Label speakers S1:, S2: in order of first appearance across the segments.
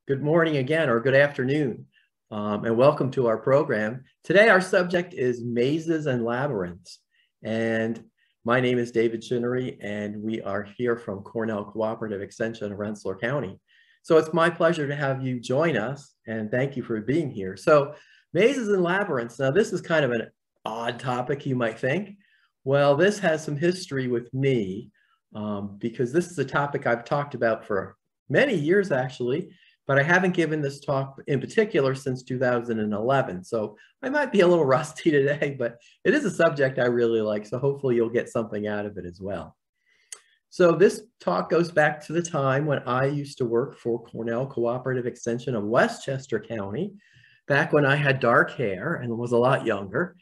S1: Good morning again, or good afternoon, and welcome to our program. Today, our subject is mazes and labyrinths. And my name is David Chinery, and we are here from Cornell Cooperative Extension of Rensselaer County. So it's my pleasure to have you join us, and thank you for being here. So mazes and labyrinths. Now, this is kind of an odd topic, you might think. Well, this has some history with me, because this is a topic I've talked about for many years, actually. But I haven't given this talk in particular since 2011. So I might be a little rusty today, but it is a subject I really like. So hopefully you'll get something out of it as well. So this talk goes back to the time when I used to work for Cornell Cooperative Extension of Westchester County, back when I had dark hair and was a lot younger,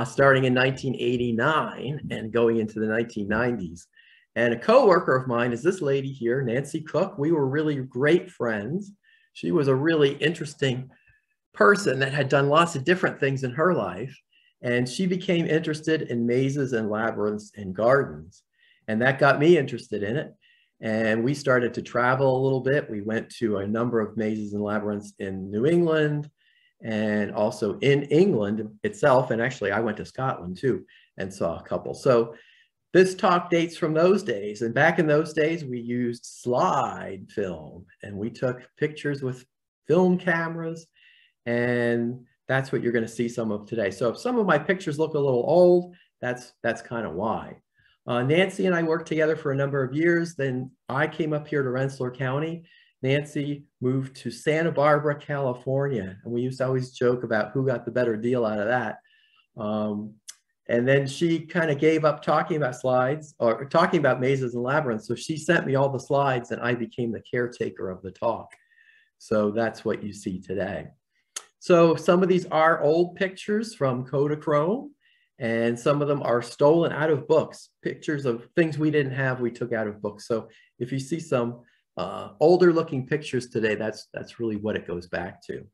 S1: starting in 1989 and going into the 1990s. And a coworker of mine is this lady here, Nancy Cook. We were really great friends. She was a really interesting person that had done lots of different things in her life. And she became interested in mazes and labyrinths and gardens. And that got me interested in it. And we started to travel a little bit. We went to a number of mazes and labyrinths in New England and also in England itself. And actually, I went to Scotland too and saw a couple. So this talk dates from those days, and back in those days, we used slide film, and we took pictures with film cameras, and that's what you're going to see some of today. So if some of my pictures look a little old, that's kind of why. Nancy and I worked together for a number of years. Then I came up here to Rensselaer County. Nancy moved to Santa Barbara, California, and we used to always joke about who got the better deal out of that. And then she kind of gave up talking about slides or talking about mazes and labyrinths. So she sent me all the slides and I became the caretaker of the talk. So that's what you see today. So some of these are old pictures from Kodachrome, and some of them are stolen out of books, pictures of things we didn't have, we took out of books. So if you see some older looking pictures today, that's really what it goes back to.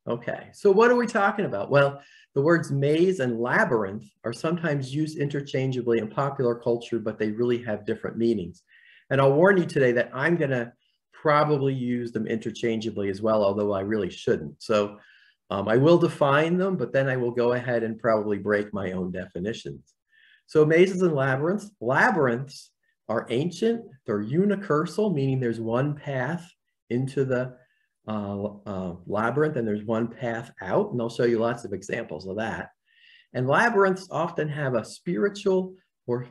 S1: Okay, so what are we talking about? Well, the words maze and labyrinth are sometimes used interchangeably in popular culture, but they really have different meanings. And I'll warn you today that I'm going to probably use them interchangeably as well, although I really shouldn't. So I will define them, but then I will go ahead and probably break my own definitions. So mazes and labyrinths. Labyrinths are ancient. They're unicursal, meaning there's one path into the labyrinth and there's one path out, and I'll show you lots of examples of that. And labyrinths often have a spiritual or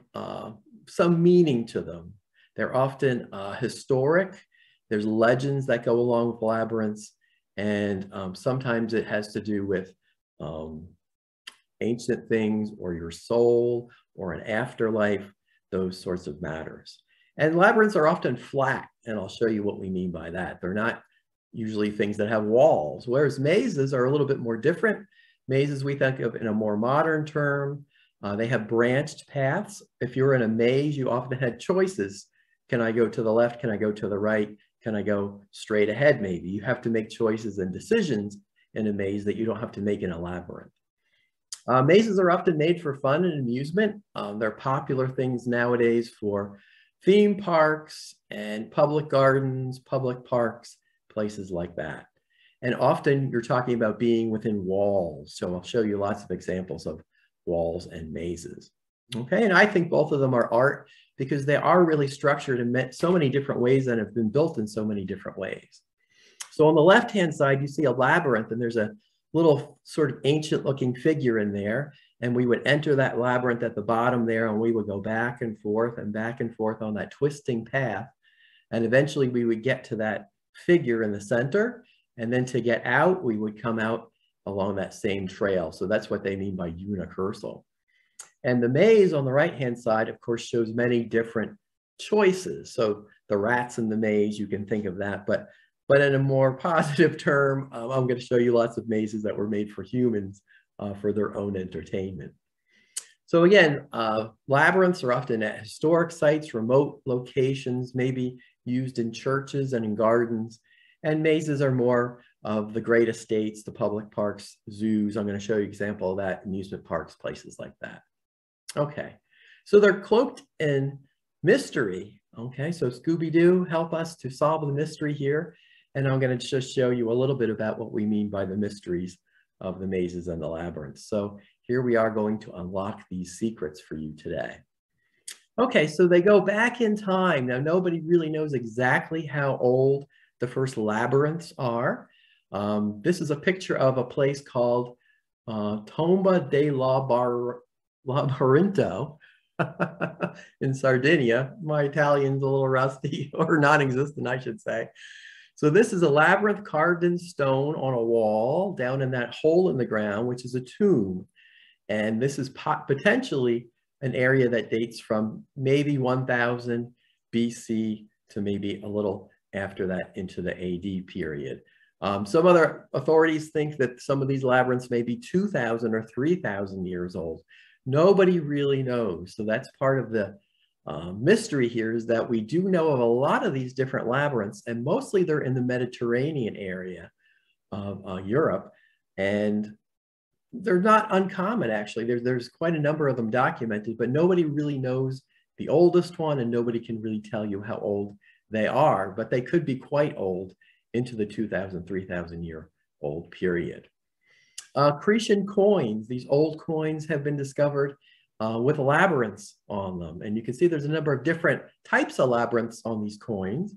S1: some meaning to them. They're often historic. There's legends that go along with labyrinths, and sometimes it has to do with ancient things or your soul or an afterlife, those sorts of matters. And labyrinths are often flat, and I'll show you what we mean by that. They're not usually things that have walls, whereas mazes are a little bit more different. Mazes we think of in a more modern term. They have branched paths. If you're in a maze, you often had choices. Can I go to the left? Can I go to the right? Can I go straight ahead maybe? You have to make choices and decisions in a maze that you don't have to make in a labyrinth. Mazes are often made for fun and amusement. They're popular things nowadays for theme parks and public gardens, public parks, places like that. And often you're talking about being within walls. So I'll show you lots of examples of walls and mazes. Okay, and I think both of them are art because they are really structured in so many different ways and have been built in so many different ways. So on the left-hand side, you see a labyrinth, and there's a little sort of ancient looking figure in there. And we would enter that labyrinth at the bottom there, and we would go back and forth on that twisting path. And eventually we would get to that figure in the center, and then to get out we would come out along that same trail. So that's what they mean by unicursal. And the maze on the right hand side of course shows many different choices. So the rats in the maze, you can think of that, but in a more positive term, I'm going to show you lots of mazes that were made for humans for their own entertainment. So again, labyrinths are often at historic sites, remote locations, maybe used in churches and in gardens, and mazes are more of the great estates, the public parks, zoos. I'm going to show you an example of that, amusement parks, places like that. Okay, so they're cloaked in mystery. Okay, so Scooby-Doo, help us to solve the mystery here. and I'm going to just show you a little bit about what we mean by the mysteries of the mazes and the labyrinths. So here we are going to unlock these secrets for you today. Okay, so they go back in time. Now, nobody really knows exactly how old the first labyrinths are. This is a picture of a place called Tomba de Labirinto in Sardinia. My Italian's a little rusty, or non-existent, I should say. So this is a labyrinth carved in stone on a wall down in that hole in the ground, which is a tomb. And this is potentially an area that dates from maybe 1000 BC to maybe a little after that into the AD period. Some other authorities think that some of these labyrinths may be 2000 or 3000 years old. Nobody really knows. So that's part of the mystery here, is that we do know of a lot of these different labyrinths, and mostly they're in the Mediterranean area of Europe. And they're not uncommon, actually. There's quite a number of them documented, but nobody really knows the oldest one, and nobody can really tell you how old they are, but they could be quite old, into the 2000, 3000 year old period. Cretan coins, these old coins have been discovered with labyrinths on them. And you can see there's a number of different types of labyrinths on these coins.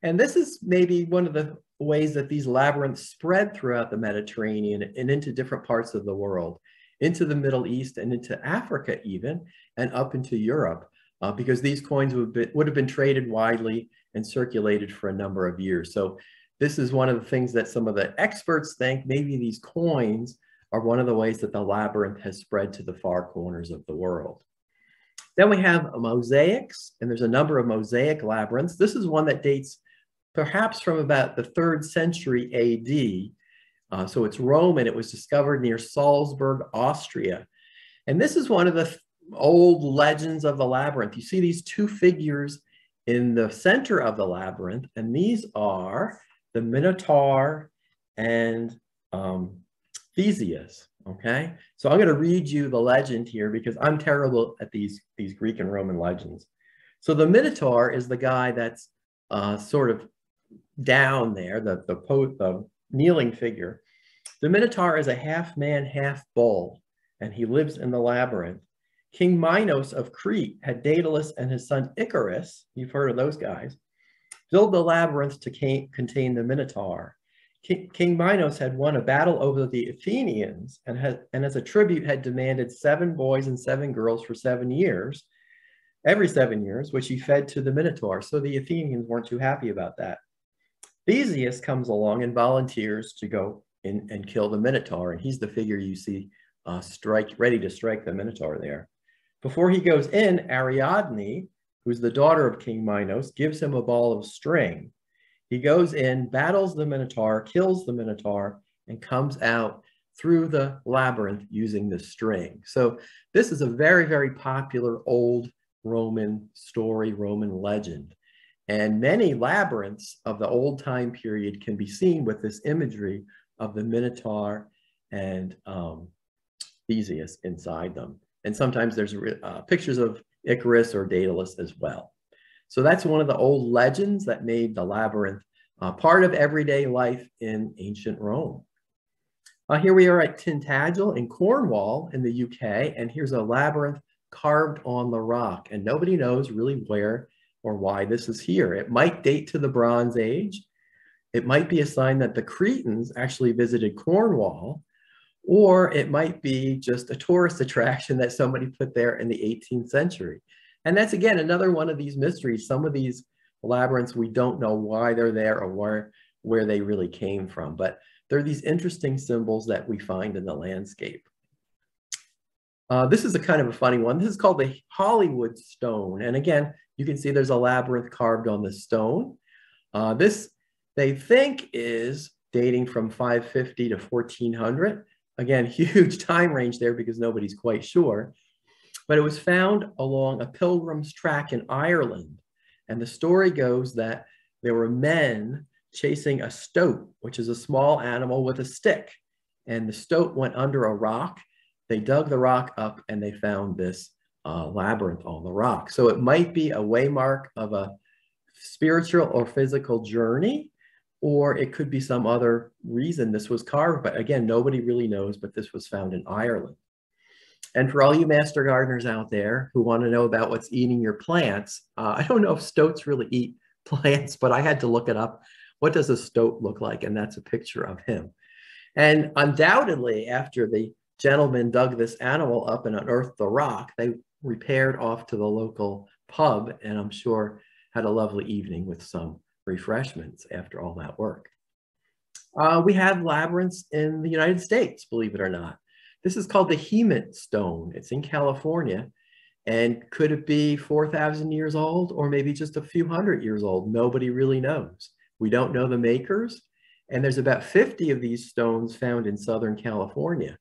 S1: And this is maybe one of the ways that these labyrinths spread throughout the Mediterranean and into different parts of the world, into the Middle East and into Africa even, and up into Europe, because these coins would have been traded widely and circulated for a number of years. So this is one of the things that some of the experts think maybe these coins are one of the ways that the labyrinth has spread to the far corners of the world. Then we have mosaics, and there's a number of mosaic labyrinths. This is one that dates perhaps from about the 3rd century AD. So it's Roman. It was discovered near Salzburg, Austria. And this is one of the old legends of the labyrinth. You see these two figures in the center of the labyrinth, and these are the Minotaur and Theseus, okay? So I'm going to read you the legend here because I'm terrible at these Greek and Roman legends. So the Minotaur is the guy that's sort of down there, the kneeling figure. The Minotaur is a half man, half bull, and he lives in the labyrinth. King Minos of Crete had Daedalus and his son Icarus, you've heard of those guys, build the labyrinth to contain the Minotaur. King Minos had won a battle over the Athenians and as a tribute had demanded 7 boys and 7 girls for 7 years, every 7 years, which he fed to the Minotaur. So the Athenians weren't too happy about that. Theseus comes along and volunteers to go in and kill the Minotaur, and he's the figure you see ready to strike the Minotaur there. Before he goes in, Ariadne, who's the daughter of King Minos, gives him a ball of string. He goes in, battles the Minotaur, kills the Minotaur, and comes out through the labyrinth using the string. So this is a very, very popular old Roman story, Roman legend. And many labyrinths of the old time period can be seen with this imagery of the Minotaur and Theseus inside them. And sometimes there's pictures of Icarus or Daedalus as well. So that's one of the old legends that made the labyrinth part of everyday life in ancient Rome. Here we are at Tintagel in Cornwall in the UK, and here's a labyrinth carved on the rock, and nobody knows really where or why this is here. It might date to the Bronze Age. It might be a sign that the Cretans actually visited Cornwall, or it might be just a tourist attraction that somebody put there in the 18th century. And that's, again, another one of these mysteries. Some of these labyrinths, we don't know why they're there or where they really came from, but they're these interesting symbols that we find in the landscape. This is a kind of a funny one. This is called the Hollywood Stone. And again, you can see there's a labyrinth carved on the stone. This, they think, is dating from 550 to 1400. Again, huge time range there because nobody's quite sure. But it was found along a pilgrim's track in Ireland. And the story goes that there were men chasing a stoat, which is a small animal with a stick. And the stoat went under a rock. They dug the rock up and they found this labyrinth on the rock. So it might be a waymark of a spiritual or physical journey, or it could be some other reason this was carved. But again, nobody really knows, but this was found in Ireland. And for all you master gardeners out there who want to know about what's eating your plants, I don't know if stoats really eat plants, but I had to look it up. What does a stoat look like? And that's a picture of him. And undoubtedly, after the gentleman dug this animal up and unearthed the rock, they repaired off to the local pub, and I'm sure had a lovely evening with some refreshments after all that work. We have labyrinths in the United States, believe it or not. This is called the Hemet stone. It's in California. And could it be 4,000 years old or maybe just a few hundred years old? Nobody really knows. We don't know the makers. And there's about 50 of these stones found in Southern California.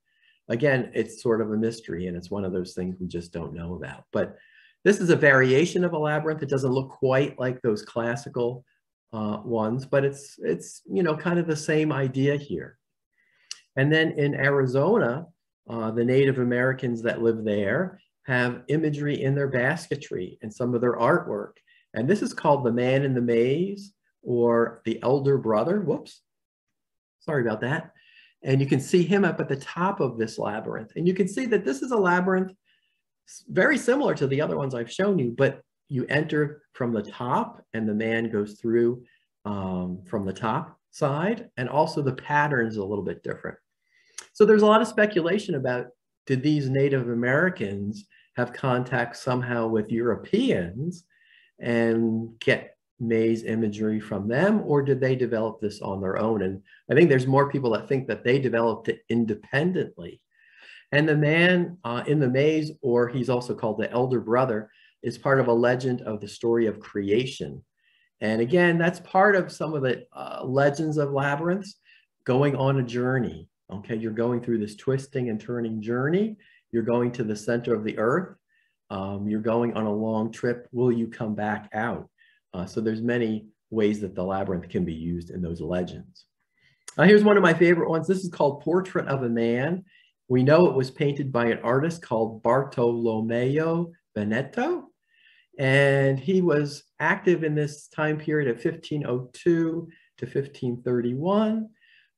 S1: Again, it's sort of a mystery, and it's one of those things we just don't know about. But this is a variation of a labyrinth. It doesn't look quite like those classical ones, but it's you know, kind of the same idea here. And then in Arizona, the Native Americans that live there have imagery in their basketry and some of their artwork. And this is called the Man in the Maze, or the Elder Brother. Whoops, sorry about that. And you can see him up at the top of this labyrinth. And you can see that this is a labyrinth very similar to the other ones I've shown you, but you enter from the top and the man goes through from the top side. And also the pattern is a little bit different. So there's a lot of speculation about, did these Native Americans have contact somehow with Europeans and get maze imagery from them, or did they develop this on their own? And I think there's more people that think that they developed it independently. And the man in the maze, or he's also called the Elder Brother, is part of a legend of the story of creation. And again, that's part of some of the legends of labyrinths, going on a journey. Okay, you're going through this twisting and turning journey. You're going to the center of the earth. You're going on a long trip. Will you come back out? So there's many ways that the labyrinth can be used in those legends. Here's one of my favorite ones. This is called Portrait of a Man. We know it was painted by an artist called Bartolomeo Veneto. And he was active in this time period of 1502 to 1531.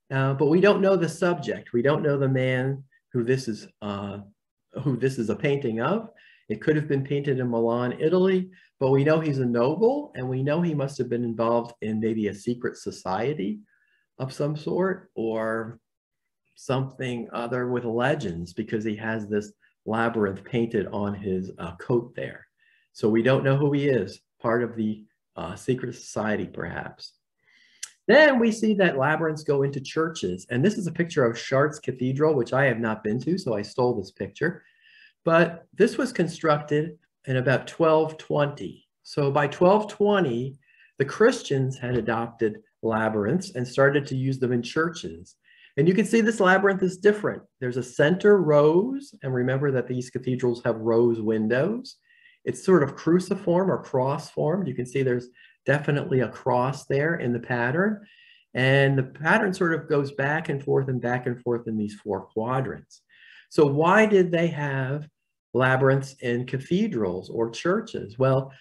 S1: But we don't know the subject. We don't know the man who this is a painting of. It could have been painted in Milan, Italy, but we know he's a noble, and we know he must have been involved in maybe a secret society of some sort, or something other with legends, because he has this labyrinth painted on his coat there. So we don't know who he is, part of the secret society perhaps. Then we see that labyrinths go into churches, and this is a picture of Chartres Cathedral, which I have not been to, so I stole this picture. But this was constructed in about 1220. So by 1220, the Christians had adopted labyrinths and started to use them in churches. And you can see this labyrinth is different. There's a center rose, and remember that these cathedrals have rose windows. It's sort of cruciform or cross formed. You can see there's definitely a cross there in the pattern. And the pattern sort of goes back and forth in these four quadrants. So why did they have labyrinths in cathedrals or churches? Well,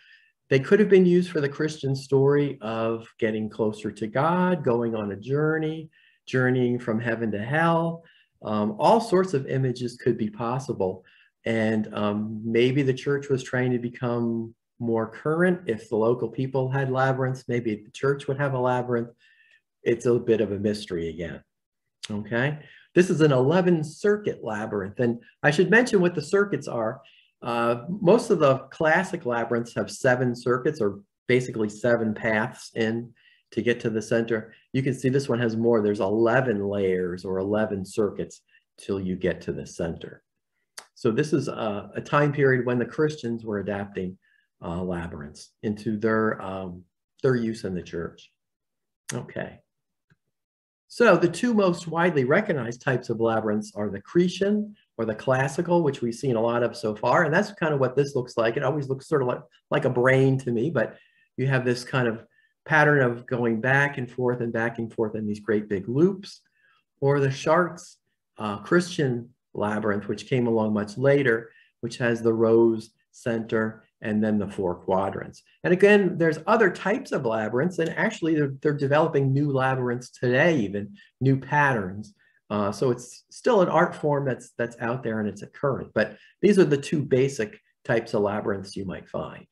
S1: they could have been used for the Christian story of getting closer to God, going on a journey, journeying from heaven to hell. All sorts of images could be possible. And maybe the church was trying to become more current. If the local people had labyrinths, maybe the church would have a labyrinth. It's a bit of a mystery again. Okay, this is an 11-circuit labyrinth, and I should mention what the circuits are. Most of the classic labyrinths have 7 circuits, or basically 7 paths in to get to the center. You can see this one has more. There's 11 layers or 11 circuits till you get to the center. So this is a time period when the Christians were adapting labyrinths into their use in the church. Okay. So the 2 most widely recognized types of labyrinths are the Cretan or the classical, which we've seen a lot of so far. And that's kind of what this looks like. It always looks sort of like a brain to me, but you have this kind of pattern of going back and forth in these great big loops. Or the Chartres Christian labyrinth, which came along much later, which has the rose center and then the 4 quadrants. And again, there's other types of labyrinths, and actually they're developing new labyrinths today, even new patterns. So it's still an art form that's out there and it's current, but these are the 2 basic types of labyrinths you might find.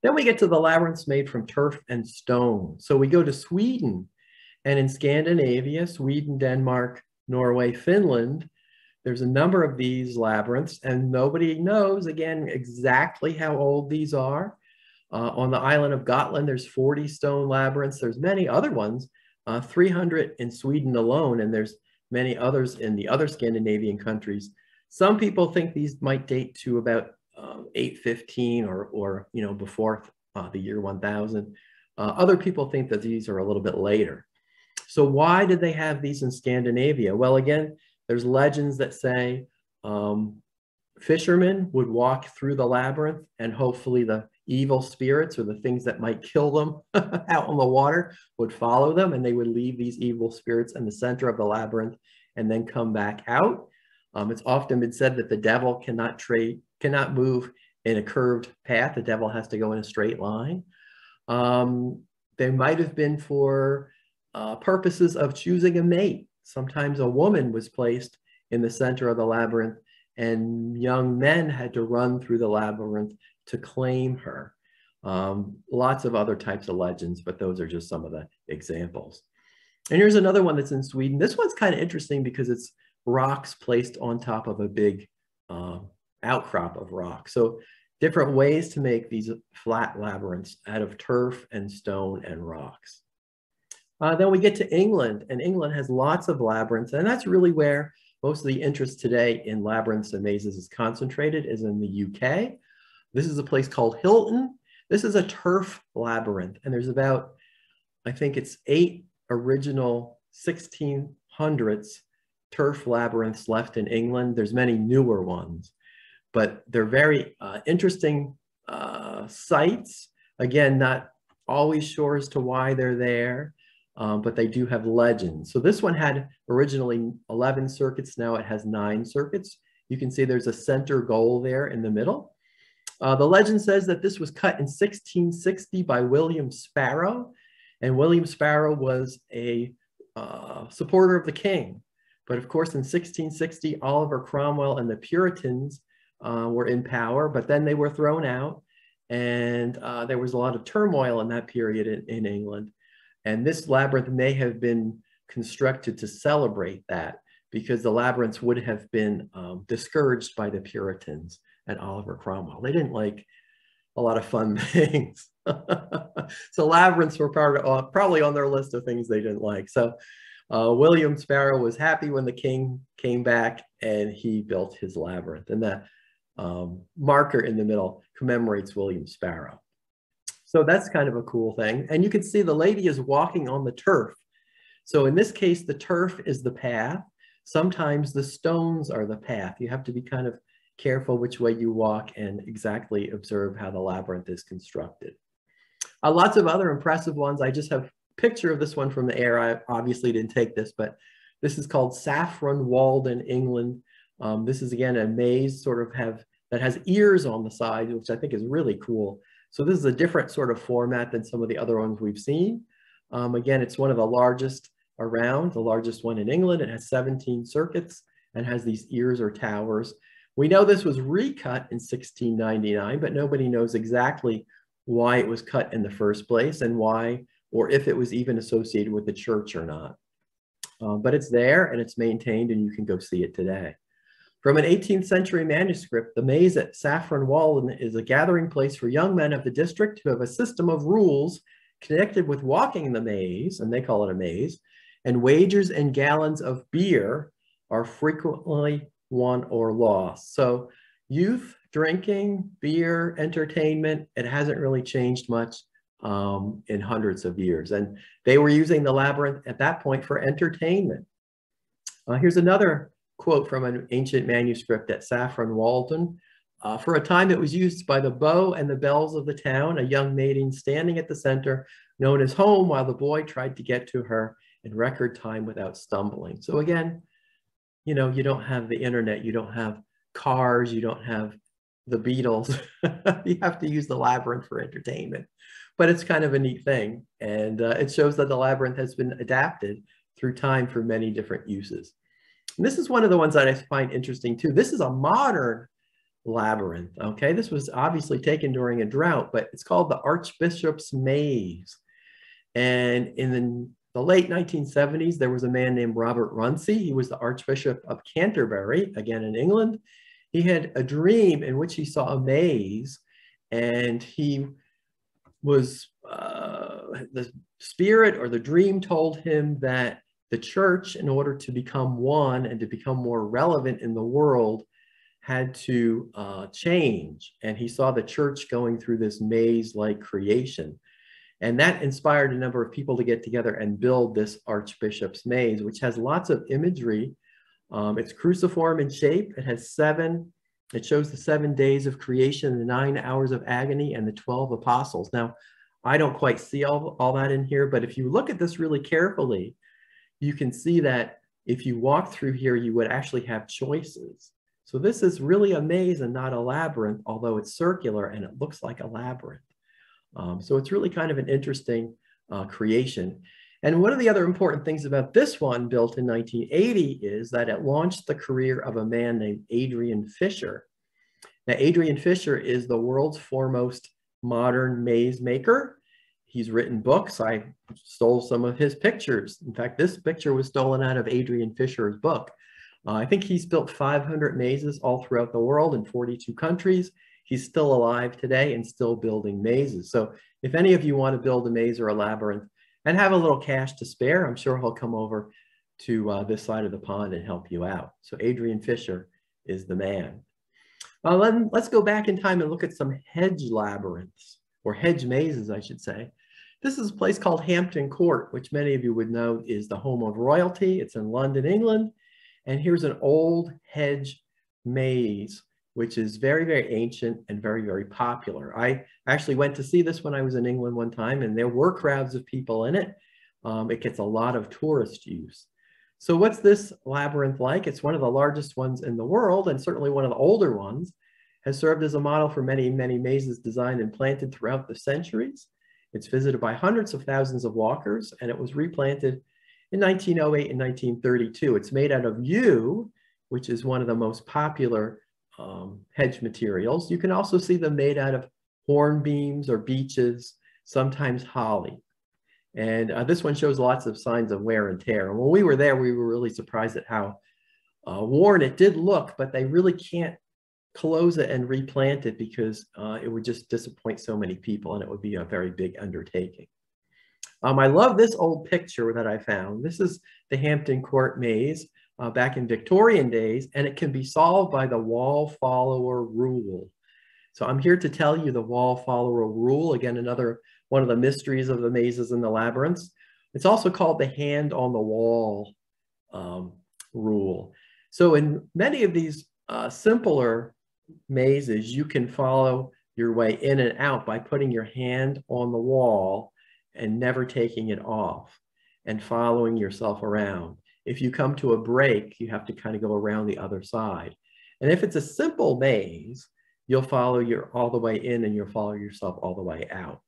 S1: Then we get to the labyrinths made from turf and stone. So we go to Sweden, and in Scandinavia, Sweden, Denmark, Norway, Finland, there's a number of these labyrinths, and nobody knows, again, exactly how old these are. On the island of Gotland, there's 40 stone labyrinths. There's many other ones, 300 in Sweden alone, and there's many others in the other Scandinavian countries. Some people think these might date to about 815 or before the year 1000. Other people think that these are a little bit later. So why did they have these in Scandinavia? Well, again, there's legends that say fishermen would walk through the labyrinth, and hopefully the evil spirits or the things that might kill them out on the water would follow them, and they would leave these evil spirits in the center of the labyrinth and then come back out. It's often been said that the devil cannot move in a curved path. The devil has to go in a straight line. They might have been for purposes of choosing a mate. Sometimes a woman was placed in the center of the labyrinth, and young men had to run through the labyrinth to claim her. Lots of other types of legends, but those are just some of the examples. And here's another one that's in Sweden. This one's kind of interesting because it's rocks placed on top of a big outcrop of rock. So different ways to make these flat labyrinths out of turf and stone and rocks. Then we get to England, and England has lots of labyrinths, and that's really where most of the interest today in labyrinths and mazes is concentrated, is in the UK. This is a place called Hilton. This is a turf labyrinth, and there's about, I think it's 8 original 1600s turf labyrinths left in England. There's many newer ones, but they're very interesting sites. Again, not always sure as to why they're there, but they do have legends. So this one had originally 11 circuits. Now it has 9 circuits. You can see there's a center goal there in the middle. The legend says that this was cut in 1660 by William Sparrow, and William Sparrow was a supporter of the king. But of course, in 1660, Oliver Cromwell and the Puritans were in power, but then they were thrown out, and there was a lot of turmoil in that period in England. And this labyrinth may have been constructed to celebrate that, because the labyrinths would have been discouraged by the Puritans and Oliver Cromwell. They didn't like a lot of fun things. So labyrinths were probably on their list of things they didn't like. So William Sparrow was happy when the king came back, and he built his labyrinth. And the marker in the middle commemorates William Sparrow. So that's kind of a cool thing. And you can see the lady is walking on the turf. So in this case, the turf is the path. Sometimes the stones are the path. You have to be kind of careful which way you walk and exactly observe how the labyrinth is constructed. Lots of other impressive ones. I just have a picture of this one from the air. I obviously didn't take this, but this is called Saffron, Walden, England. This is, again, a maze that has ears on the side, which I think is really cool. So this is a different sort of format than some of the other ones we've seen. Again, it's one of the largest around, the largest one in England. It has 17 circuits and has these ears or towers. We know this was recut in 1699, but nobody knows exactly why it was cut in the first place and why, or if it was even associated with the church or not. But it's there and it's maintained, and you can go see it today. From an 18th century manuscript, the maze at Saffron, Walden is a gathering place for young men of the district who have a system of rules connected with walking the maze, and they call it a maze, and wagers and gallons of beer are frequently won or lost. So youth, drinking, beer, entertainment, it hasn't really changed much in hundreds of years. And they were using the labyrinth at that point for entertainment. Here's another quote from an ancient manuscript at Saffron, Walden. For a time it was used by the beaux and the belles of the town, a young maiden standing at the center, known as home, while the boy tried to get to her in record time without stumbling. So again, you know, you don't have the internet, you don't have cars, you don't have the Beatles, you have to use the labyrinth for entertainment. But it's kind of a neat thing. And it shows that the labyrinth has been adapted through time for many different uses. And this is one of the ones that I find interesting too. This is a modern labyrinth, okay? This was obviously taken during a drought, but it's called the Archbishop's Maze. And in the late 1970s, there was a man named Robert Runcie. He was the Archbishop of Canterbury, again in England. He had a dream in which he saw a maze, and he was, the spirit or the dream told him that the church, in order to become one and to become more relevant in the world, had to change. And he saw the church going through this maze-like creation. And that inspired a number of people to get together and build this Archbishop's Maze, which has lots of imagery. It's cruciform in shape. It has it shows the 7 days of creation, the 9 hours of agony, and the 12 apostles. Now, I don't quite see all that in here, but if you look at this really carefully, you can see that if you walk through here, you would actually have choices. So this is really a maze and not a labyrinth, although it's circular and it looks like a labyrinth. So it's really kind of an interesting creation. And one of the other important things about this one, built in 1980, is that it launched the career of a man named Adrian Fisher. Now, Adrian Fisher is the world's foremost modern maze maker. He's written books. I stole some of his pictures. In fact, this picture was stolen out of Adrian Fisher's book. I think he's built 500 mazes all throughout the world in 42 countries. He's still alive today and still building mazes. So if any of you want to build a maze or a labyrinth and have a little cash to spare, I'm sure he'll come over to this side of the pond and help you out. So Adrian Fisher is the man. Let's go back in time and look at some hedge labyrinths, or hedge mazes, I should say. This is a place called Hampton Court, which many of you would know is the home of royalty. It's in London, England. And here's an old hedge maze, which is very, very ancient and very, very popular. I actually went to see this when I was in England one time, and there were crowds of people in it. It gets a lot of tourist use. So what's this labyrinth like? It's one of the largest ones in the world, and certainly one of the older ones. Has served as a model for many, many mazes designed and planted throughout the centuries. It's visited by hundreds of thousands of walkers, and it was replanted in 1908 and 1932. It's made out of yew, which is one of the most popular hedge materials. You can also see them made out of hornbeams or beeches, sometimes holly. And this one shows lots of signs of wear and tear. And when we were there, we were really surprised at how worn it did look, but they really can't close it and replant it because it would just disappoint so many people, and it would be a very big undertaking. I love this old picture that I found. This is the Hampton Court Maze back in Victorian days, and it can be solved by the wall follower rule. So I'm here to tell you the wall follower rule. Again, another one of the mysteries of the mazes and the labyrinths. It's also called the hand on the wall rule. So in many of these simpler mazes, you can follow your way in and out by putting your hand on the wall and never taking it off and following yourself around. If you come to a break, you have to kind of go around the other side. And if it's a simple maze, you'll follow all the way in and you'll follow yourself all the way out.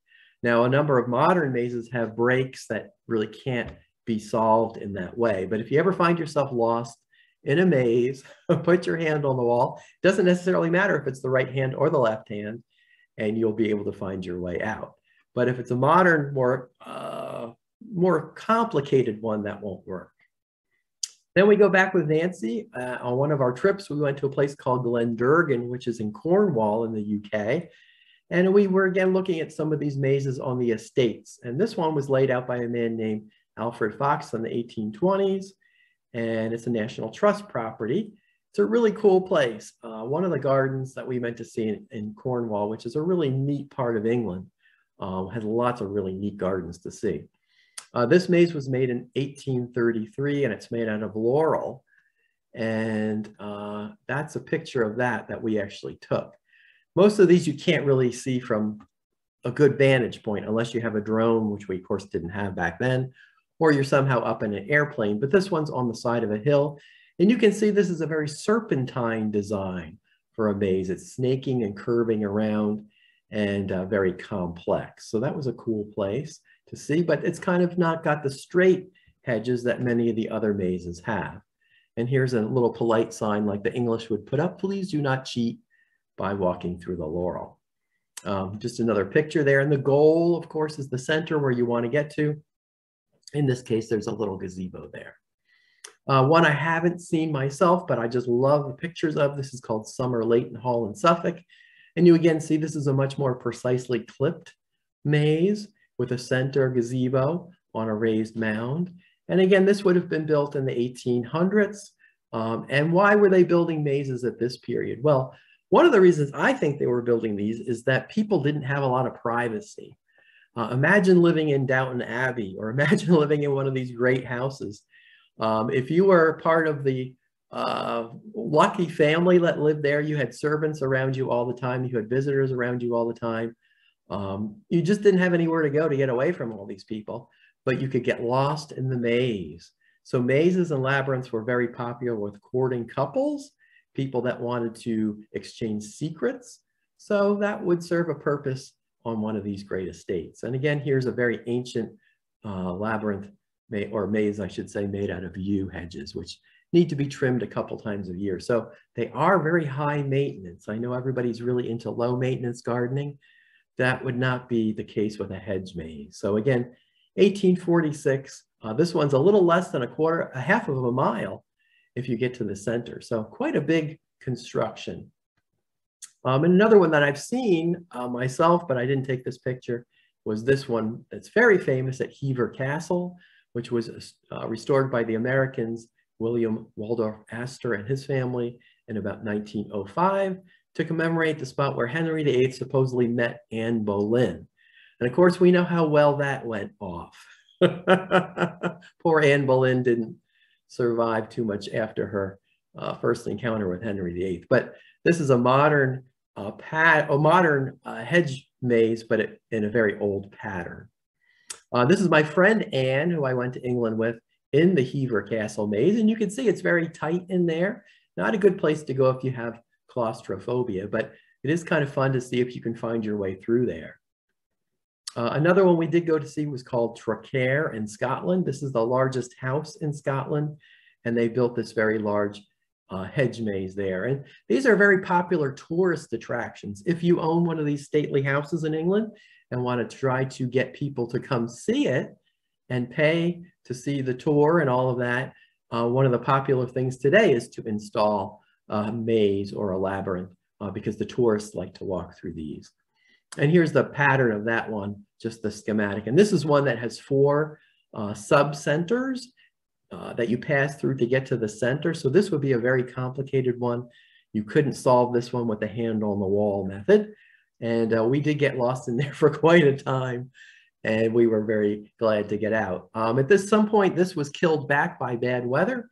S1: Now, a number of modern mazes have breaks that really can't be solved in that way. But if you ever find yourself lost in a maze, put your hand on the wall. It doesn't necessarily matter if it's the right hand or the left hand, and you'll be able to find your way out. But if it's a modern, more complicated one, that won't work. Then we go back with Nancy. On one of our trips, we went to a place called Glendurgan, which is in Cornwall in the UK. And we were again looking at some of these mazes on the estates. And this one was laid out by a man named Alfred Fox in the 1820s. And it's a National Trust property. It's a really cool place. One of the gardens that we went to see in Cornwall, which is a really neat part of England, has lots of really neat gardens to see. This maze was made in 1833, and it's made out of laurel. And that's a picture of that we actually took. Most of these you can't really see from a good vantage point unless you have a drone, which we of course didn't have back then, or you're somehow up in an airplane. But this one's on the side of a hill. And you can see this is a very serpentine design for a maze. It's snaking and curving around and very complex. So that was a cool place to see, but it's kind of not got the straight hedges that many of the other mazes have. And here's a little polite sign like the English would put up, please do not cheat by walking through the laurel. Just another picture there. And the goal, of course, is the center where you want to get to. In this case, there's a little gazebo there. One I haven't seen myself, but I just love the pictures of. This is called Somerleyton Hall in Suffolk. And you again see this is a much more precisely clipped maze with a center gazebo on a raised mound. And again, this would have been built in the 1800s. And why were they building mazes at this period? Well, one of the reasons I think they were building these is that people didn't have a lot of privacy. Imagine living in Downton Abbey, or imagine living in one of these great houses. If you were part of the lucky family that lived there, you had servants around you all the time, you had visitors around you all the time. You just didn't have anywhere to go to get away from all these people, but you could get lost in the maze. So mazes and labyrinths were very popular with courting couples, people that wanted to exchange secrets. So that would serve a purpose on one of these great estates. And again, here's a very ancient labyrinth, or maze, I should say, made out of yew hedges, which need to be trimmed a couple times a year. So they are very high maintenance. I know everybody's really into low maintenance gardening. That would not be the case with a hedge maze. So again, 1846, this one's a little less than a half of a mile if you get to the center. So quite a big construction. And another one that I've seen myself, but I didn't take this picture, was this one that's very famous at Hever Castle, which was restored by the Americans, William Waldorf Astor and his family in about 1905 to commemorate the spot where Henry VIII supposedly met Anne Boleyn. And of course, we know how well that went off. Poor Anne Boleyn didn't survive too much after her first encounter with Henry VIII. But this is a modern hedge maze, but in a very old pattern. This is my friend Anne, who I went to England with, in the Hever Castle maze. And you can see it's very tight in there. Not a good place to go if you have claustrophobia, but it is kind of fun to see if you can find your way through there. Another one we did go to see was called Traquair in Scotland. This is the largest house in Scotland, and they built this very large hedge maze there. And these are very popular tourist attractions. If you own one of these stately houses in England and want to try to get people to come see it and pay to see the tour and all of that, one of the popular things today is to install a maze or a labyrinth because the tourists like to walk through these. And here's the pattern of that one, just the schematic. And this is one that has 4 sub-centers that you pass through to get to the center. So this would be a very complicated one. You couldn't solve this one with the hand on the wall method. And we did get lost in there for quite a time. And we were very glad to get out. At some point, this was killed back by bad weather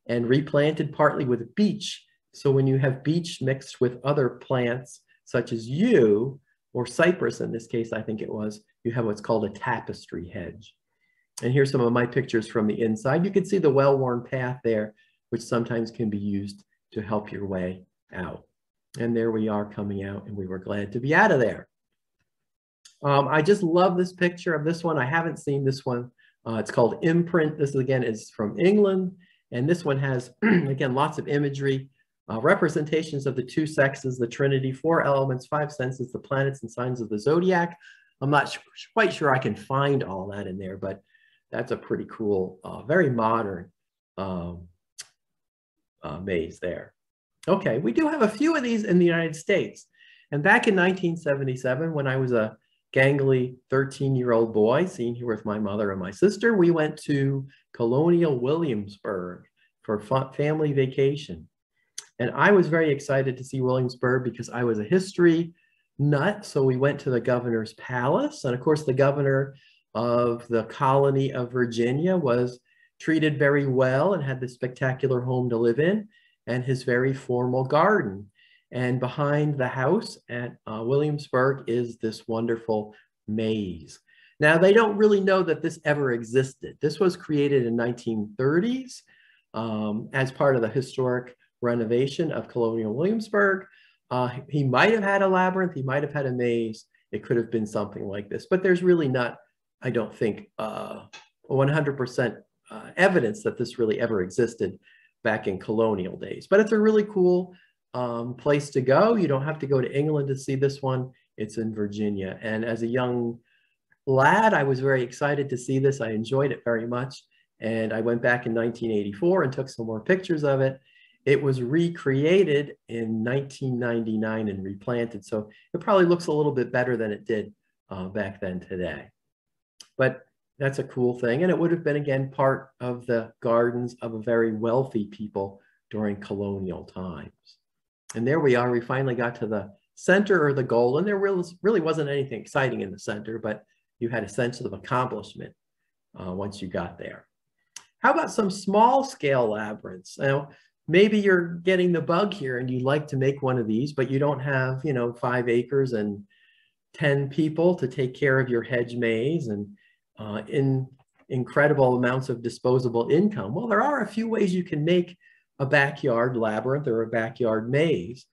S1: and replanted partly with beech. So when you have beech mixed with other plants, such as yew, or cypress in this case, I think it was, you have what's called a tapestry hedge. And here's some of my pictures from the inside. You can see the well-worn path there, which sometimes can be used to help your way out. And there we are coming out, and we were glad to be out of there. I just love this picture of this one. I haven't seen this one. It's called Imprint. This again is from England. And this one has, again, lots of imagery. Representations of the 2 sexes, the Trinity, 4 elements, 5 senses, the planets and signs of the zodiac. I'm not quite sure I can find all that in there, but that's a pretty cool, very modern maze there. Okay, we do have a few of these in the United States. And back in 1977, when I was a gangly 13-year-old boy, seen here with my mother and my sister, we went to Colonial Williamsburg for a family vacation. And I was very excited to see Williamsburg because I was a history nut. So we went to the governor's palace. And of course, the governor of the colony of Virginia was treated very well and had this spectacular home to live in and his very formal garden. And behind the house at Williamsburg is this wonderful maze. Now, they don't really know that this ever existed. This was created in 1930s as part of the historic renovation of Colonial Williamsburg. He might have had a labyrinth, he might have had a maze. It could have been something like this, but there's really not, I don't think, 100% evidence that this really ever existed back in colonial days. But it's a really cool place to go. You don't have to go to England to see this one. It's in Virginia. And as a young lad, I was very excited to see this. I enjoyed it very much. And I went back in 1984 and took some more pictures of it. It was recreated in 1999 and replanted. So it probably looks a little bit better than it did back then today. But that's a cool thing. And it would have been, again, part of the gardens of a very wealthy people during colonial times. And there we are. We finally got to the center or the goal. And there really wasn't anything exciting in the center, but you had a sense of accomplishment once you got there. How about some small scale labyrinths? Now, maybe you're getting the bug here and you'd like to make one of these, but you don't have, 5 acres and 10 people to take care of your hedge maze and in incredible amounts of disposable income. Well, there are a few ways you can make a backyard labyrinth or a backyard maze.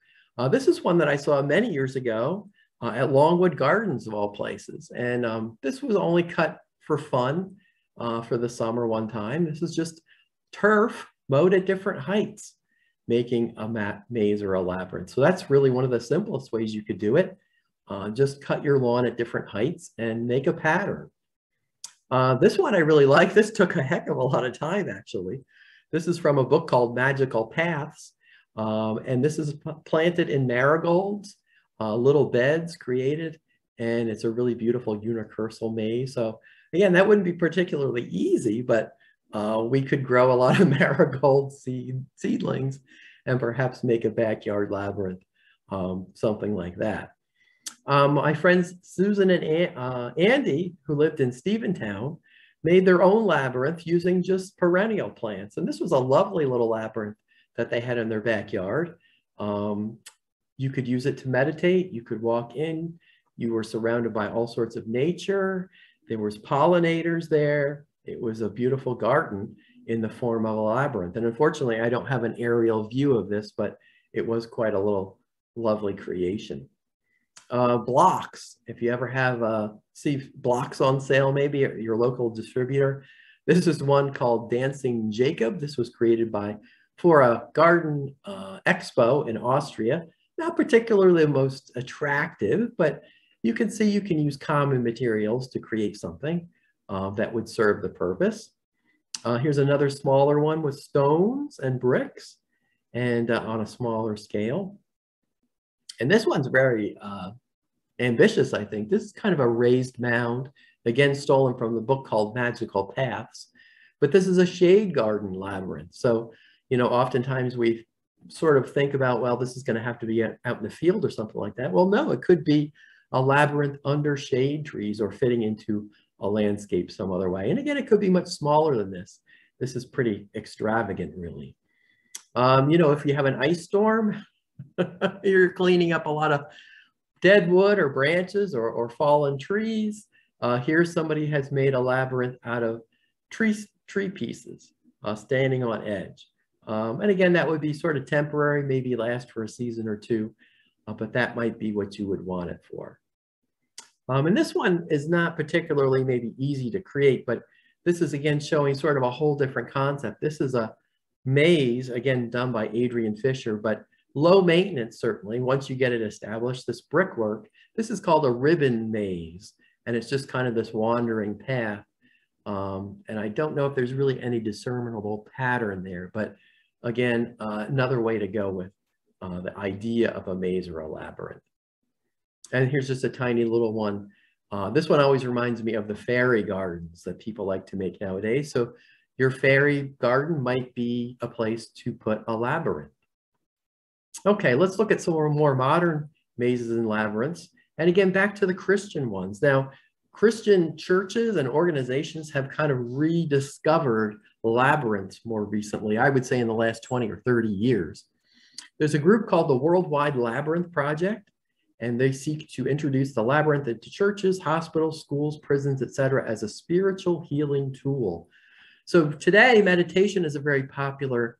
S1: This is one that I saw many years ago at Longwood Gardens of all places. And this was only cut for fun for the summer one time. This is just turf mowed at different heights, making a maze or a labyrinth. So that's really one of the simplest ways you could do it. Just cut your lawn at different heights and make a pattern. This one I really like. This took a heck of a lot of time, actually. This is from a book called Magical Paths. And this is planted in marigolds, little beds created, and it's a really beautiful unicursal maze. So again, that wouldn't be particularly easy, but we could grow a lot of marigold seedlings and perhaps make a backyard labyrinth, something like that. My friends Susan and Andy, who lived in Steventown, made their own labyrinth using just perennial plants. And this was a lovely little labyrinth that they had in their backyard. You could use it to meditate. You could walk in. You were surrounded by all sorts of nature. There was pollinators there. It was a beautiful garden in the form of a labyrinth. And unfortunately, I don't have an aerial view of this, but it was quite a little lovely creation. Blocks, if you ever have see blocks on sale, maybe at your local distributor. This is one called Dancing Jacob. This was created for a garden expo in Austria. Not particularly the most attractive, but you can see you can use common materials to create something that would serve the purpose. Here's another smaller one with stones and bricks and on a smaller scale. And this one's very ambitious, I think. This is kind of a raised mound, again, stolen from the book called Magical Paths. But this is a shade garden labyrinth. So, oftentimes we sort of think about, well, this is going to have to be out in the field or something like that. Well, no, it could be a labyrinth under shade trees or fitting into a landscape some other way. And again, it could be much smaller than this. This is pretty extravagant, really. If you have an ice storm, you're cleaning up a lot of dead wood or branches or fallen trees. Here somebody has made a labyrinth out of tree pieces standing on edge. And again, that would be sort of temporary, maybe last for a season or two, but that might be what you would want it for. And this one is not particularly maybe easy to create, but this is again showing sort of a whole different concept. This is a maze, again, done by Adrian Fisher, but low maintenance, certainly, once you get it established. This brickwork, this is called a ribbon maze, and it's just kind of this wandering path. And I don't know if there's really any discernible pattern there, but again, another way to go with the idea of a maze or a labyrinth. And here's just a tiny little one. This one always reminds me of the fairy gardens that people like to make nowadays. So your fairy garden might be a place to put a labyrinth. Okay, let's look at some more modern mazes and labyrinths. And again, back to the Christian ones. Now, Christian churches and organizations have kind of rediscovered labyrinths more recently, I would say in the last 20 or 30 years. There's a group called the Worldwide Labyrinth Project, and they seek to introduce the labyrinth into churches, hospitals, schools, prisons, etc., as a spiritual healing tool. So today, meditation is a very popular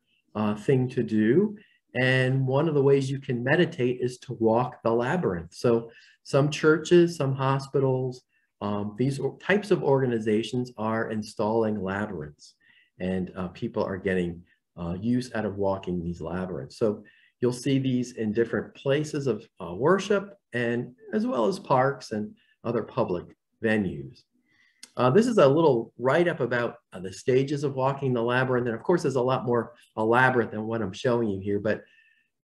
S1: thing to do. And one of the ways you can meditate is to walk the labyrinth. So some churches, some hospitals, these types of organizations are installing labyrinths, and people are getting use out of walking these labyrinths. So you'll see these in different places of worship, and as well as parks and other public venues. This is a little write-up about the stages of walking the labyrinth. And of course, there's a lot more elaborate than what I'm showing you here, but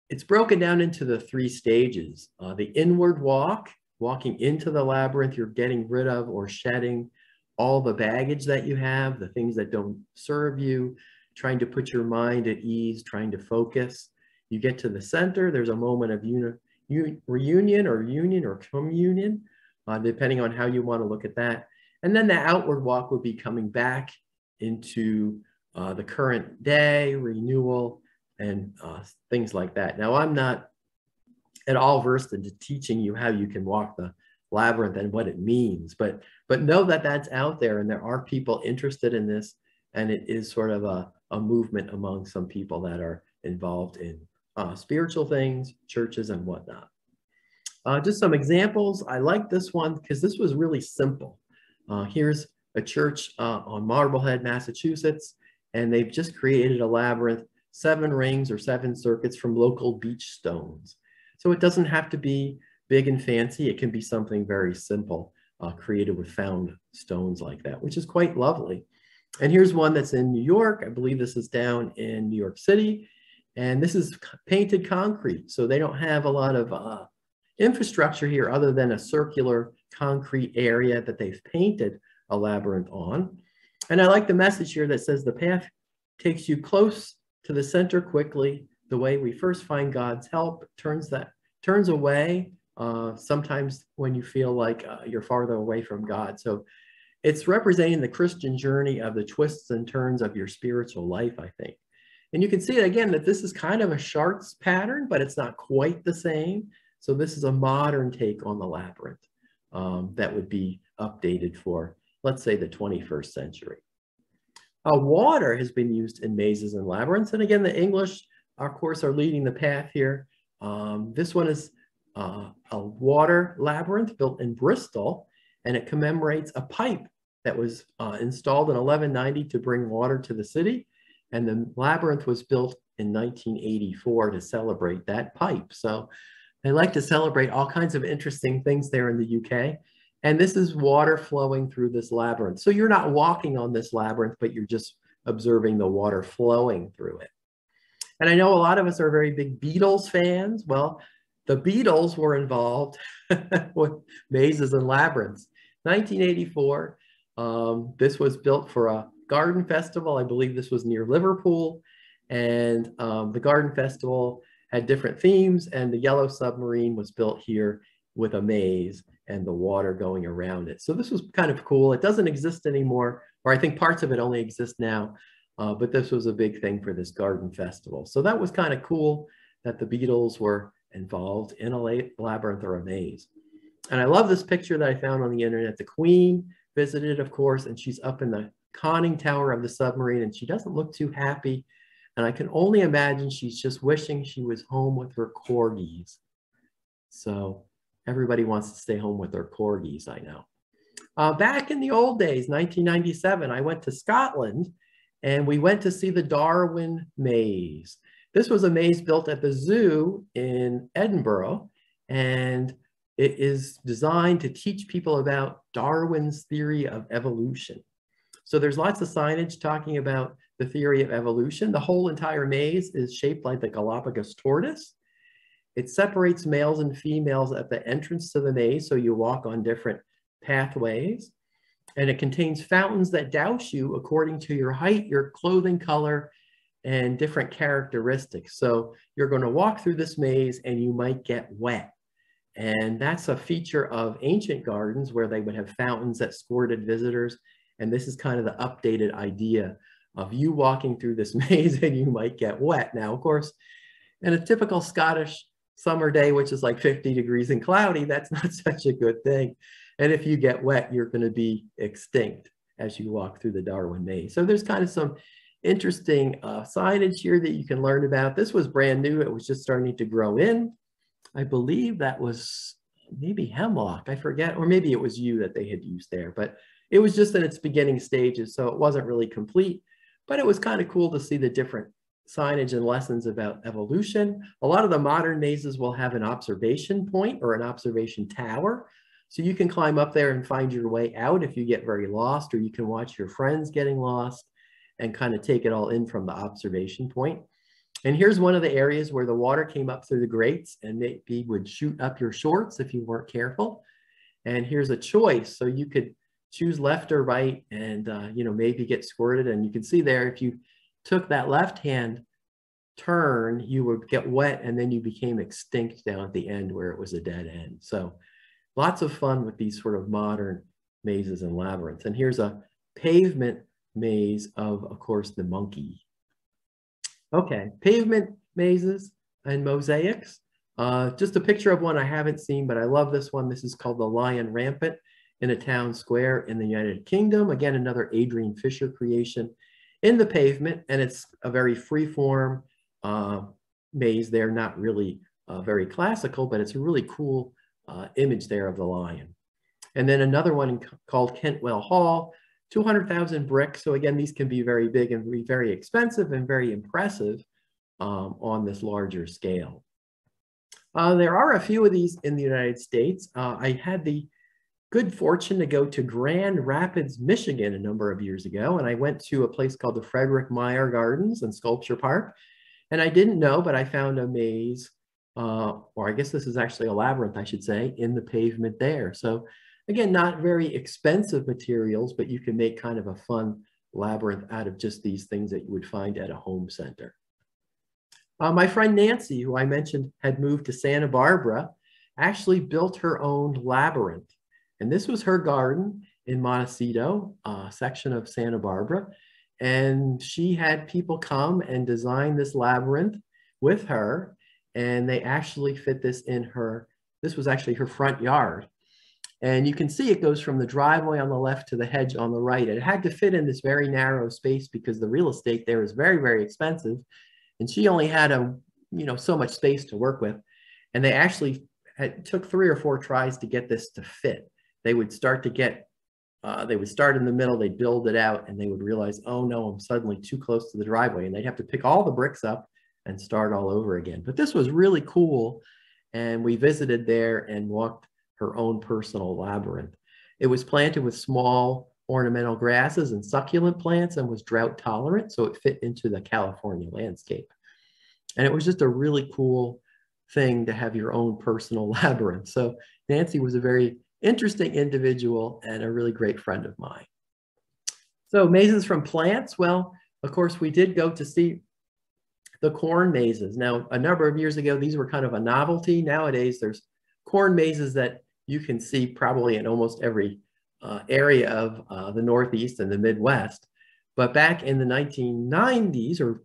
S1: it's broken down into the 3 stages. The inward walk, walking into the labyrinth, you're getting rid of or shedding all the baggage that you have, the things that don't serve you, trying to put your mind at ease, trying to focus. You get to the center, there's a moment of reunion or union or communion, depending on how you want to look at that. And then the outward walk would be coming back into the current day, renewal, and things like that. Now, I'm not at all versed into teaching you how you can walk the labyrinth and what it means, but know that that's out there, and there are people interested in this, and it is sort of a movement among some people that are involved in spiritual things, churches, and whatnot. Just some examples. I like this one because this was really simple. Here's a church on Marblehead, Massachusetts, and they've just created a labyrinth, 7 rings or 7 circuits from local beach stones. So it doesn't have to be big and fancy. It can be something very simple, created with found stones like that, which is quite lovely. And here's one that's in New York. I believe this is down in New York City. And this is painted concrete. So they don't have a lot of infrastructure here other than a circular concrete area that they've painted a labyrinth on. And I like the message here that says the path takes you close to the center quickly. The way we first find God's help turns away sometimes when you feel like you're farther away from God. So it's representing the Christian journey of the twists and turns of your spiritual life, I think. And you can see again that this is kind of a Chartres pattern, but it's not quite the same. So this is a modern take on the labyrinth that would be updated for, let's say, the 21st century. Water has been used in mazes and labyrinths. And again, the English, of course, are leading the path here. This one is a water labyrinth built in Bristol, and it commemorates a pipe that was installed in 1190 to bring water to the city. And the labyrinth was built in 1984 to celebrate that pipe. So they like to celebrate all kinds of interesting things there in the UK. And this is water flowing through this labyrinth. So you're not walking on this labyrinth, but you're just observing the water flowing through it. And I know a lot of us are very big Beatles fans. Well, the Beatles were involved with mazes and labyrinths. 1984, this was built for a garden festival. I believe this was near Liverpool. And the garden festival had different themes, and the Yellow Submarine was built here with a maze and the water going around it. So this was kind of cool. It doesn't exist anymore, or I think parts of it only exist now, but this was a big thing for this garden festival. So that was kind of cool that the Beatles were involved in a labyrinth or a maze. And I love this picture that I found on the internet. The Queen visited, of course, and she's up in the conning tower of the submarine, and she doesn't look too happy. And I can only imagine she's just wishing she was home with her corgis. So everybody wants to stay home with their corgis, I know. Back in the old days, 1997, I went to Scotland, and we went to see the Darwin Maze. This was a maze built at the zoo in Edinburgh, and it is designed to teach people about Darwin's theory of evolution. So there's lots of signage talking about the theory of evolution. The whole entire maze is shaped like the Galapagos tortoise. It separates males and females at the entrance to the maze, so you walk on different pathways. And it contains fountains that douse you according to your height, your clothing color, and different characteristics. So you're going to walk through this maze and you might get wet. And that's a feature of ancient gardens where they would have fountains that squirted visitors. And this is kind of the updated idea of you walking through this maze and you might get wet. Now, of course, in a typical Scottish summer day, which is like 50 degrees and cloudy, that's not such a good thing. And if you get wet, you're going to be extinct as you walk through the Darwin Maze. So there's kind of some interesting signage here that you can learn about. This was brand new. It was just starting to grow in. I believe that was maybe hemlock, I forget, or maybe it was yew that they had used there, but it was just in its beginning stages, so it wasn't really complete, but it was kind of cool to see the different signage and lessons about evolution. A lot of the modern mazes will have an observation point or an observation tower, so you can climb up there and find your way out if you get very lost, or you can watch your friends getting lost and kind of take it all in from the observation point. And here's one of the areas where the water came up through the grates and maybe would shoot up your shorts if you weren't careful. And here's a choice. So you could choose left or right and, you know, maybe get squirted. And you can see there, if you took that left-hand turn, you would get wet and then you became extinct down at the end where it was a dead end. So lots of fun with these sort of modern mazes and labyrinths. And here's a pavement maze of course, the monkey. Okay, pavement mazes and mosaics. Just a picture of one I haven't seen, but I love this one. This is called the Lion Rampant in a town square in the United Kingdom. Again, another Adrian Fisher creation in the pavement, and it's a very free-form maze there, not really very classical, but it's a really cool image there of the lion. And then another one called Kentwell Hall, 200,000 bricks. So again, these can be very big and be very expensive and very impressive on this larger scale. There are a few of these in the United States. I had the good fortune to go to Grand Rapids, Michigan a number of years ago, and I went to a place called the Frederick Meyer Gardens and Sculpture Park. And I didn't know, but I found a maze, or I guess this is actually a labyrinth, I should say, in the pavement there. So again, not very expensive materials, but you can make kind of a fun labyrinth out of just these things that you would find at a home center. My friend Nancy, who I mentioned had moved to Santa Barbara, actually built her own labyrinth. And this was her garden in Montecito, section of Santa Barbara. And she had people come and design this labyrinth with her. And they actually fit this in her, this was actually her front yard. And you can see it goes from the driveway on the left to the hedge on the right. It had to fit in this very narrow space because the real estate there is very, very expensive. And she only had so much space to work with. And they actually took 3 or 4 tries to get this to fit. They would start to get, they would start in the middle, they'd build it out, and they would realize, oh no, I'm suddenly too close to the driveway. And they'd have to pick all the bricks up and start all over again. But this was really cool. And we visited there and walked her own personal labyrinth. It was planted with small ornamental grasses and succulent plants and was drought tolerant, so it fit into the California landscape. And it was just a really cool thing to have your own personal labyrinth. So Nancy was a very interesting individual and a really great friend of mine. So mazes from plants, well, of course, we did go to see the corn mazes. Now, a number of years ago, these were kind of a novelty. Nowadays, there's corn mazes that you can see probably in almost every area of the Northeast and the Midwest. But back in the 1990s or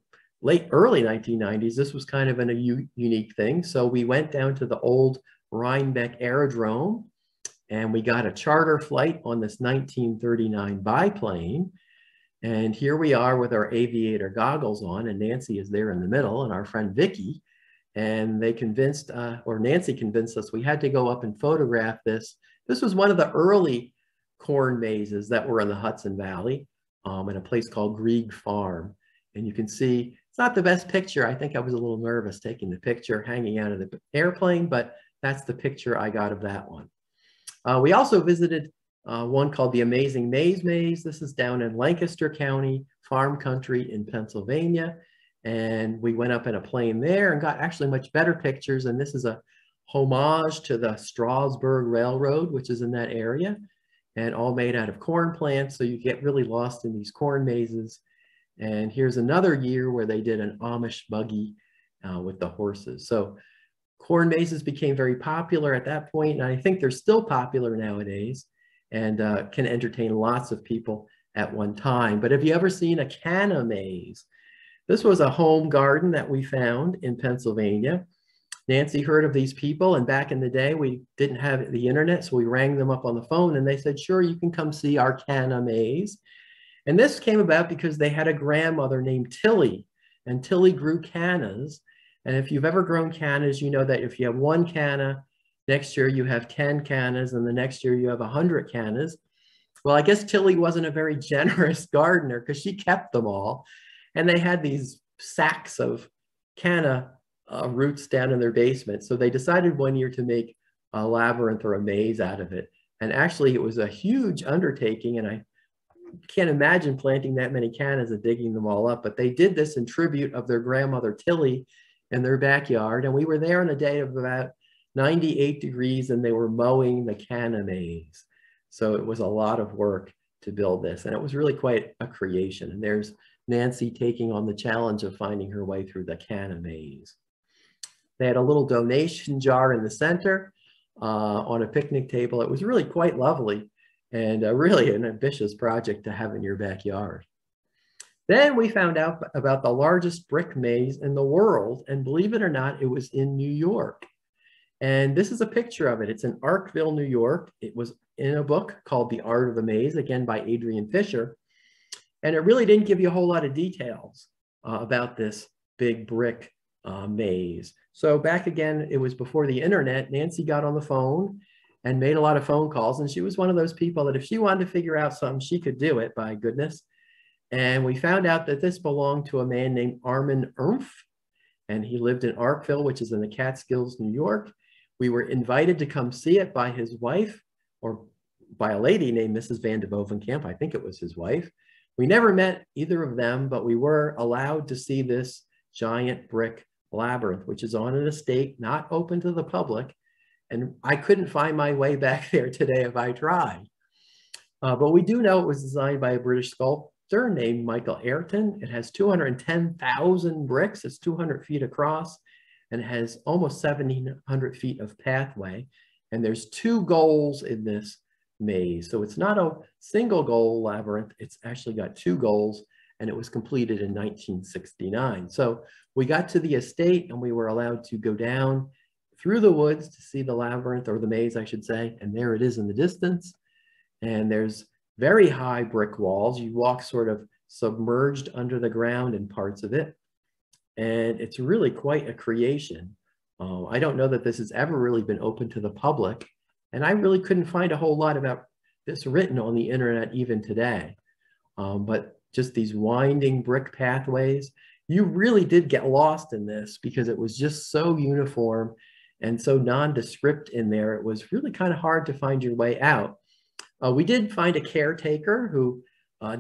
S1: early 1990s, this was kind of a unique thing. So we went down to the old Rhinebeck Aerodrome and we got a charter flight on this 1939 biplane. And here we are with our aviator goggles on, and Nancy is there in the middle, and our friend Vicky. And they convinced, or Nancy convinced us we had to go up and photograph this. This was one of the early corn mazes that were in the Hudson Valley in a place called Grieg Farm. And you can see, it's not the best picture. I think I was a little nervous taking the picture hanging out of the airplane, but that's the picture I got of that one. We also visited one called the Amazing Maze Maze. This is down in Lancaster County, farm country in Pennsylvania. And we went up in a plane there and got actually much better pictures. And this is a homage to the Strasburg Railroad, which is in that area, and all made out of corn plants. So you get really lost in these corn mazes. And here's another year where they did an Amish buggy with the horses. So corn mazes became very popular at that point, and I think they're still popular nowadays and can entertain lots of people at one time. But have you ever seen a canna maze? This was a home garden that we found in Pennsylvania. Nancy heard of these people, and back in the day, we didn't have the internet, so we rang them up on the phone, and they said, sure, you can come see our canna maze. And this came about because they had a grandmother named Tilly, and Tilly grew cannas. And if you've ever grown cannas, you know that if you have one canna, next year you have 10 cannas, and the next year you have 100 cannas. Well, I guess Tilly wasn't a very generous gardener because she kept them all. And they had these sacks of canna roots down in their basement. So they decided one year to make a labyrinth or a maze out of it. And actually it was a huge undertaking, and I can't imagine planting that many cannas and digging them all up, but they did this in tribute of their grandmother Tilly in their backyard. And we were there on a day of about 98 degrees, and they were mowing the canna maze. So it was a lot of work to build this, and it was really quite a creation. And there's Nancy taking on the challenge of finding her way through the canna maze. They had a little donation jar in the center on a picnic table. It was really quite lovely, and really an ambitious project to have in your backyard. Then we found out about the largest brick maze in the world, and believe it or not, it was in New York. And this is a picture of it. It's in Arkville, New York. It was in a book called The Art of the Maze, again by Adrian Fisher. And it really didn't give you a whole lot of details about this big brick maze. So back again, it was before the internet. Nancy got on the phone and made a lot of phone calls. And she was one of those people that if she wanted to figure out something, she could do it, by goodness. And we found out that this belonged to a man named Armin Ernf, and he lived in Arkville, which is in the Catskills, New York. We were invited to come see it by his wife, or by a lady named Mrs. Van de Bovenkamp. I think it was his wife. We never met either of them, but we were allowed to see this giant brick labyrinth, which is on an estate not open to the public. And I couldn't find my way back there today if I tried. But we do know it was designed by a British sculptor named Michael Ayrton. It has 210,000 bricks. It's 200 feet across, and it has almost 1,700 feet of pathway. And there's 2 goals in this maze. So it's not a single goal labyrinth. It's actually got 2 goals, and it was completed in 1969. So we got to the estate, and we were allowed to go down through the woods to see the labyrinth, or the maze, I should say. And there it is in the distance. And there's very high brick walls. You walk sort of submerged under the ground in parts of it. And it's really quite a creation. I don't know that this has ever really been open to the public. And I really couldn't find a whole lot about this written on the internet even today. But just these winding brick pathways, you really did get lost in this because it was just so uniform and so nondescript in there. It was really kind of hard to find your way out. We did find a caretaker who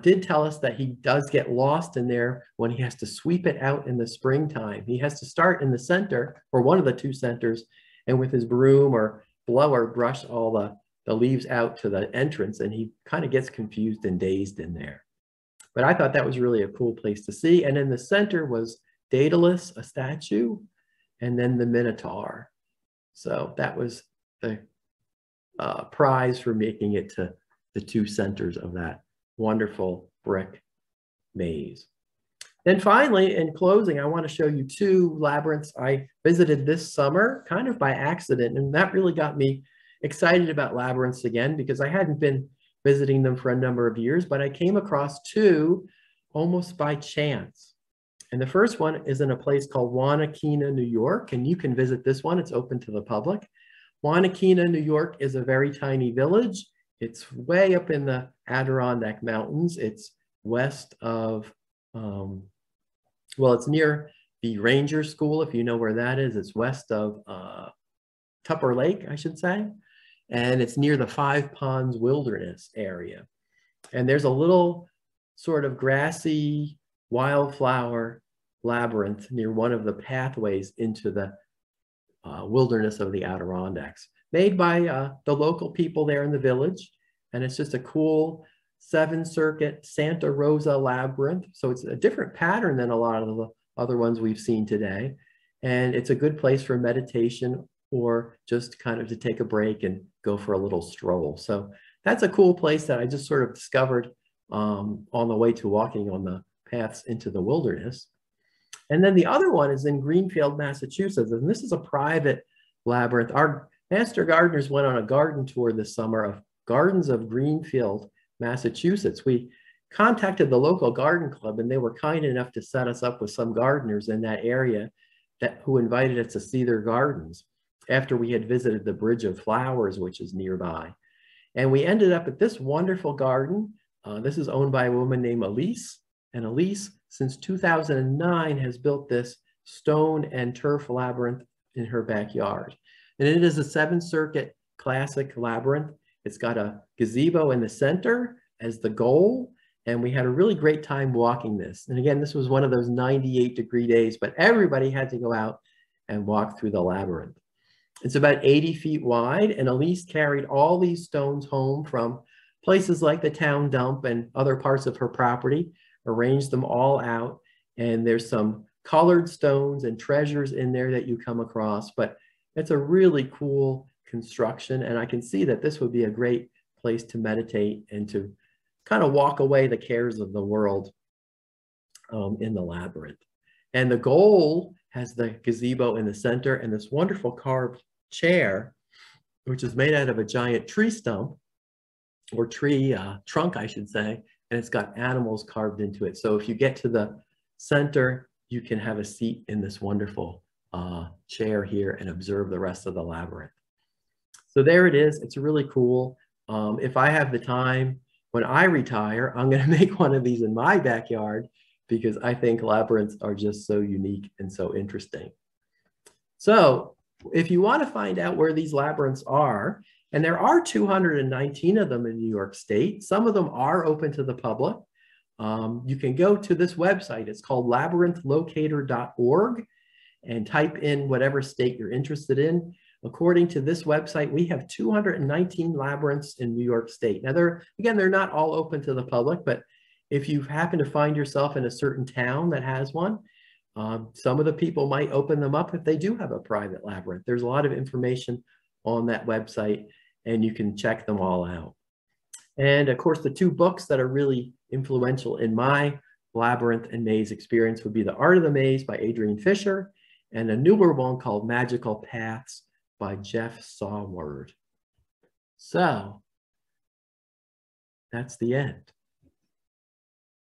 S1: did tell us that he does get lost in there when he has to sweep it out in the springtime. He has to start in the center, or one of the 2 centers, and with his broom or blower brush all the leaves out to the entrance, and he kind of gets confused and dazed in there. But I thought that was really a cool place to see. And in the center was Daedalus, a statue, and then the Minotaur. So that was the prize for making it to the 2 centers of that wonderful brick maze. And finally, in closing, I want to show you 2 labyrinths I visited this summer, kind of by accident, and that really got me excited about labyrinths again, because I hadn't been visiting them for a number of years, but I came across 2 almost by chance. And the first one is in a place called Wanakena, New York, and you can visit this one. It's open to the public. Wanakena, New York is a very tiny village. It's way up in the Adirondack Mountains. It's west of, well, it's near the Ranger School, if you know where that is. It's west of Tupper Lake, I should say. And it's near the Five Ponds Wilderness area. And there's a little sort of grassy wildflower labyrinth near one of the pathways into the wilderness of the Adirondacks, made by the local people there in the village. And it's just a cool 7-circuit Santa Rosa labyrinth. So it's a different pattern than a lot of the other ones we've seen today. And it's a good place for meditation, or just kind of to take a break and go for a little stroll. So that's a cool place that I just sort of discovered on the way to walking on the paths into the wilderness. And then the other one is in Greenfield, Massachusetts, and this is a private labyrinth. Our master gardeners went on a garden tour this summer of Gardens of Greenfield, Massachusetts. We contacted the local garden club, and they were kind enough to set us up with some gardeners in that area who invited us to see their gardens after we had visited the Bridge of Flowers, which is nearby. And we ended up at this wonderful garden. This is owned by a woman named Elise. And Elise, since 2009, has built this stone and turf labyrinth in her backyard. And it is a 7-circuit classic labyrinth. It's got a gazebo in the center as the goal. And we had a really great time walking this. And again, this was one of those 98-degree days, but everybody had to go out and walk through the labyrinth. It's about 80 feet wide, and Elise carried all these stones home from places like the town dump and other parts of her property, arranged them all out, and there's some colored stones and treasures in there that you come across, but it's a really cool construction, and I can see that this would be a great place to meditate and to kind of walk away the cares of the world in the labyrinth. And the goal has the gazebo in the center and this wonderful carved chair, which is made out of a giant tree stump, or tree trunk, I should say, and it's got animals carved into it. So if you get to the center, you can have a seat in this wonderful chair here and observe the rest of the labyrinth. So there it is. It's really cool. If I have the time, when I retire, I'm going to make one of these in my backyard because I think labyrinths are just so unique and so interesting. So if you want to find out where these labyrinths are, and there are 219 of them in New York State, some of them are open to the public. You can go to this website. It's called labyrinthlocator.org and type in whatever state you're interested in. According to this website, we have 219 labyrinths in New York State. Now, they're not all open to the public, but if you happen to find yourself in a certain town that has one, some of the people might open them up if they do have a private labyrinth. There's a lot of information on that website, and you can check them all out. And of course, the 2 books that are really influential in my labyrinth and maze experience would be The Art of the Maze by Adrian Fisher, and a newer one called Magical Paths by Jeff Saward. So that's the end.